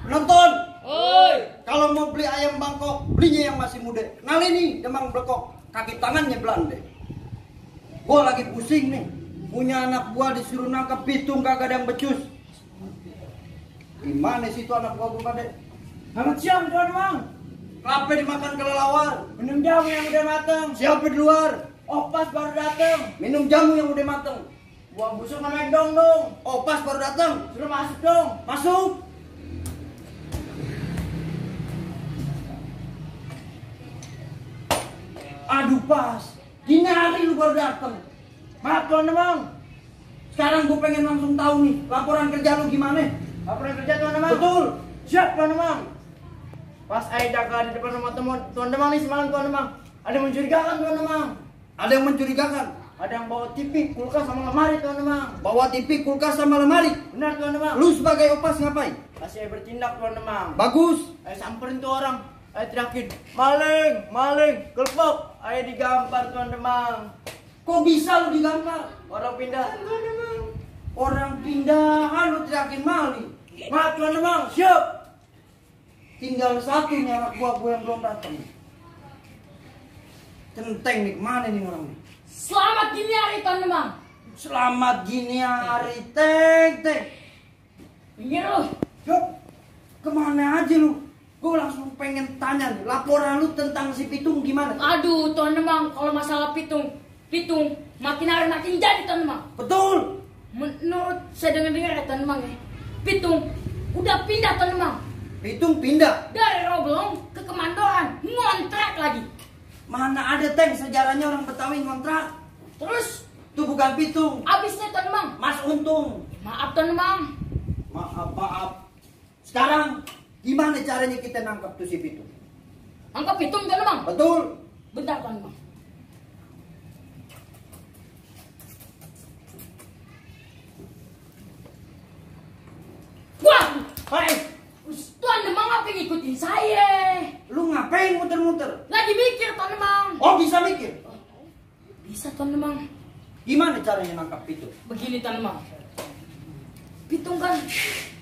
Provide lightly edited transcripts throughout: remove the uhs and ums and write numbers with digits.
Penonton, Oi. kalau mau beli ayam Bangkok, belinya yang masih muda. Kenalin nih, Demang Blekok, kaki tangannya belande. Gua lagi pusing nih, punya anak gua disuruh nangkep pitung kagak ada yang becus. Gimana sih itu anak gua kade? Selamat siang Tuan Demang. Kenapa dimakan kelelawar? Minum jamu yang udah mateng. Siapa di luar? Opas baru dateng. Minum jamu yang udah mateng. Buang busuk sama dong dong. Opas baru datang. Suruh masuk dong. Masuk. Aduh pas, gini hari lu baru datang. Maaf Tuan Demang. Sekarang gue pengen langsung tahu nih, laporan kerja lu gimana? Laporan kerja Tuan Demang. Betul. Siap Tuan Demang. Pas saya jaga di depan rumah teman Tuan Demang nih semalam Tuan Demang. Ada yang mencurigakan Tuan Demang. Ada yang mencurigakan. Ada yang bawa TV, kulkas sama lemari Tuan Demang. Bawa TV, kulkas sama lemari. Benar Tuan Demang. Lu sebagai opas ngapain? Pas saya bertindak Tuan Demang. Bagus. Saya samperin tuh orang. Saya teriakin, maling, maling, kelepok. Saya digampar Tuan Demang. Kok bisa lu digampar? Orang pindahan Tuan Demang. Orang pindahan lu teriakin maling. Maaf Tuan Demang, siap. Tinggal satu nih anak gua yang belum datang. Centeng nih, kemana nih orang nih? Selamat gini hari Tuan Demang. Selamat gini hari, Teng. Pinggir lu. Yuk, kemana aja lu? Gue langsung pengen tanya nih, laporan lu tentang si Pitung gimana? Aduh Tuan Demang, kalau masalah pitung makin hari makin jadi Tuan Demang. Betul. Menurut saya dengar ya Tuan Demang ya, Pitung udah pindah Tuan Demang. Pitung pindah. Dari Roblong ke Kemandoran, ngontrak lagi. Mana ada Teng sejarahnya orang Betawi ngontrak. Terus Itu bukan Pitung, abisnya Tuan Demang. Mas Untung. Maaf Tuan Demang. Maaf. Sekarang gimana caranya kita nangkap tuh si Pitung? Angkat pitung Tuan Demang. Betul. Bentar Tuan Demang. Wah, Hei, Tuan Demang apa ngikutin saya? lu ngapain muter-muter? Lagi mikir Tuan Demang. Oh, bisa mikir. Bisa Tuan Demang. Gimana caranya nangkap Pitung? Begini Tuan Demang. Pitung kan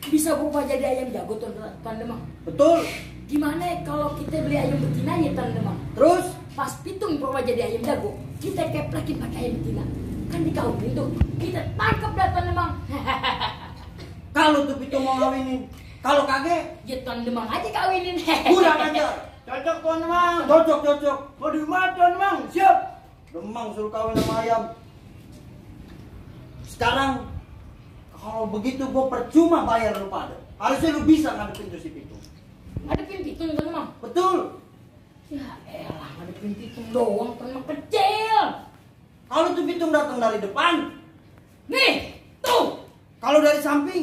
bisa berubah jadi ayam jago Tuan Demang. Betul. Gimana kalau kita beli ayam betinanya Tuan Demang? Terus Pas Pitung berubah jadi ayam jago, kita keplekin pakai ayam betina. Kan dikawinin tuh, kita tangkap dah Tuan Demang. kalau tuh Pitung mau ngawinin, kalau kagak, Ya Tuan Demang aja kawinin. kurang ajar. Cocok Tuan Demang. Cocok. Mau di rumah Tuan Demang, siap. Demang suruh kawin sama ayam. Sekarang kalau begitu gue percuma bayar lu pada. Harusnya lu bisa ngadepin tuh si Pitung. Ngadepin Pitung Tuan Demang. Betul. Ya elah, ngadepin Pitung doang Tuan Demang kecil. Kalau tuh Pitung datang dari depan, Nih, tuh, kalau dari samping,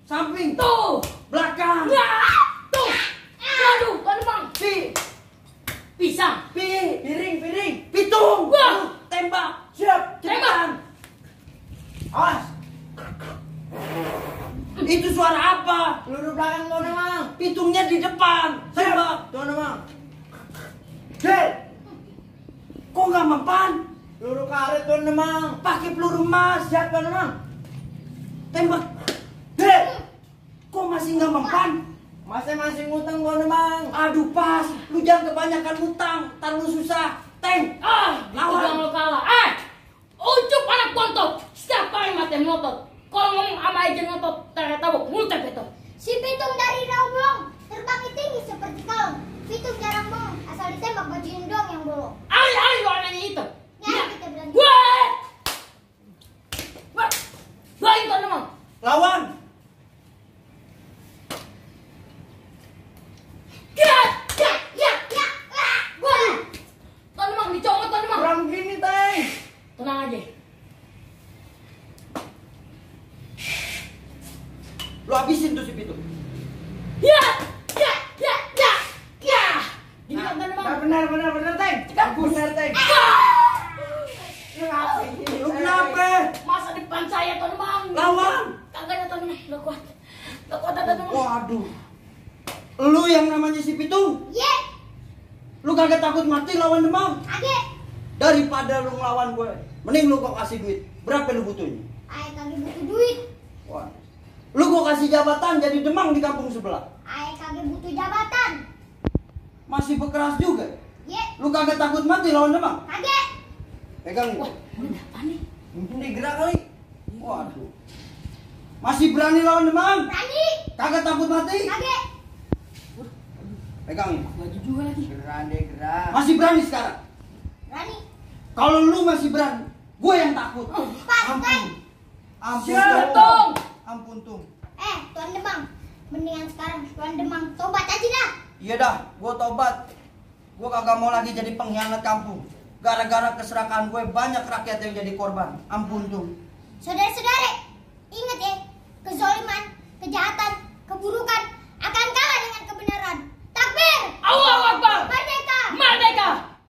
samping, tuh. belakang, Nah, tuh. Aduh, Tuan Demang. Pisang. piring, Pitung. Wah. Tembak, Siap. cepetan. Awas. Itu suara apa? Peluru belakang Tuan Demang. Pitungnya di depan. Tembak. Tuan Demang. Del, kok nggak mempan? Peluru karet Tuan Demang. Pakai peluru emas. Siap Tuan Demang. Tembak. Del, kok masih nggak mempan? Masing-masing ngutang Tuan Demang. Aduh pas, lu jangan kebanyakan utang, ntar lu susah. Teng, Lawan lawan. lo kalah. Ucup anak bontot. Setiap kali mati melotot. Kalau ngomong sama aja ngotot, ternyata mulutnya betot. Si Pitung dari Roblong terbangnya tinggi seperti kalung. Pitung jarang bohong, asal ditembak bajunya doang yang bolong. Ali lo anaknya itu. Nyari kita berani. Baik Tuan Demang. Lawan. Ya. Wah. Tuan Demang dicomot Tuan Demang. Kurang gini Teng. Tenang aja. Lu habisin tuh si Pitung. Ya. Gini kan Tuan Demang. Benar Teng. Benar Teng. Lu ngapain? Lu kenapa? Masa depan saya Tuan Demang. Lawan. Kagak ada Tuan Demang. Gak kuat Tuan Demang. Waduh. Lu yang namanya si Pitung. Ye, Lu kagak takut mati lawan Demang? age. Daripada lu ngelawan gue, mending lu kok kasih duit. Berapa lu butuhnya? Ayah kagak butuh duit. Wah. Lu gua kasih jabatan jadi demang di kampung sebelah. Ayah kagak butuh jabatan. Masih berkeras juga. Ye, Lu kagak takut mati lawan demang? kagak. Pegang nih. Wah, udah apa nih? Mungkin digerak kali. Waduh. Masih berani lawan demang? Berani. Kagak takut mati? Kagak. Pegang nih. Baju juga lagi. Gerak deh, gerak. Masih berani sekarang? Berani. Kalau lu masih berani, gue yang takut. Pastai. Ampun, Siap, Tung. Tung. Ampun, Tung. Tuan Demang. Mendingan sekarang Tuan Demang tobat aja dah. Iya dah, gue tobat. Gue kagak mau lagi jadi pengkhianat kampung. Gara-gara keserakaan gue banyak rakyat yang jadi korban. Ampun, Tung. Saudara-saudara, ingat ya, kezaliman, kejahatan, keburukan akan kalah dengan kebenaran. Takbir! Allahu Akbar.